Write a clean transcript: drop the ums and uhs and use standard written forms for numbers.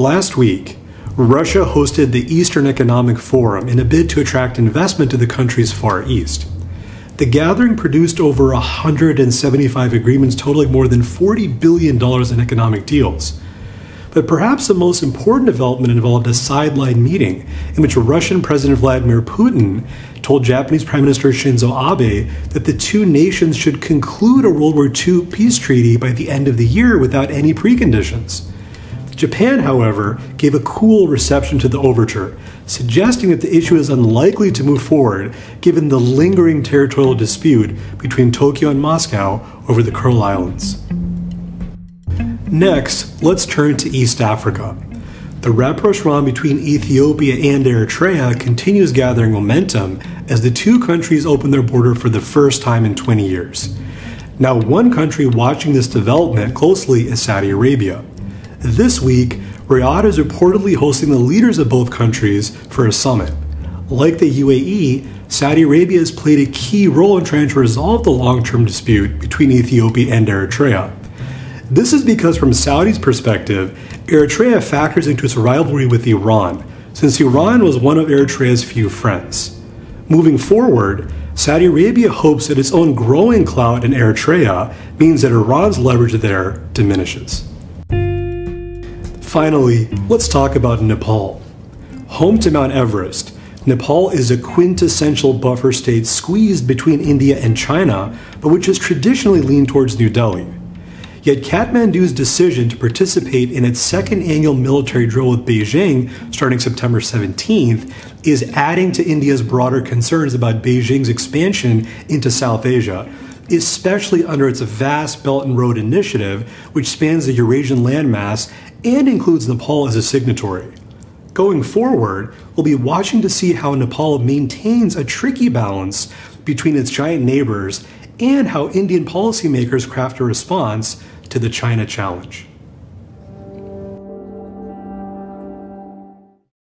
Last week, Russia hosted the Eastern Economic Forum in a bid to attract investment to the country's Far East. The gathering produced over 175 agreements totaling more than $40 billion in economic deals. But perhaps the most important development involved a sideline meeting in which Russian President Vladimir Putin told Japanese Prime Minister Shinzo Abe that the two nations should conclude a World War II peace treaty by the end of the year without any preconditions. Japan, however, gave a cool reception to the overture, suggesting that the issue is unlikely to move forward given the lingering territorial dispute between Tokyo and Moscow over the Kuril Islands. Next, let's turn to East Africa. The rapprochement between Ethiopia and Eritrea continues gathering momentum as the two countries open their border for the first time in 20 years. Now, one country watching this development closely is Saudi Arabia. This week, Riyadh is reportedly hosting the leaders of both countries for a summit. Like the UAE, Saudi Arabia has played a key role in trying to resolve the long-term dispute between Ethiopia and Eritrea. This is because from Saudi's perspective, Eritrea factors into its rivalry with Iran, since Iran was one of Eritrea's few friends. Moving forward, Saudi Arabia hopes that its own growing clout in Eritrea means that Iran's leverage there diminishes. Finally, let's talk about Nepal. Home to Mount Everest, Nepal is a quintessential buffer state squeezed between India and China, but which has traditionally leaned towards New Delhi. Yet Kathmandu's decision to participate in its second annual military drill with Beijing starting September 17th is adding to India's broader concerns about Beijing's expansion into South Asia, especially under its vast Belt and Road Initiative, which spans the Eurasian landmass and includes Nepal as a signatory. Going forward, we'll be watching to see how Nepal maintains a tricky balance between its giant neighbors and how Indian policymakers craft a response to the China challenge.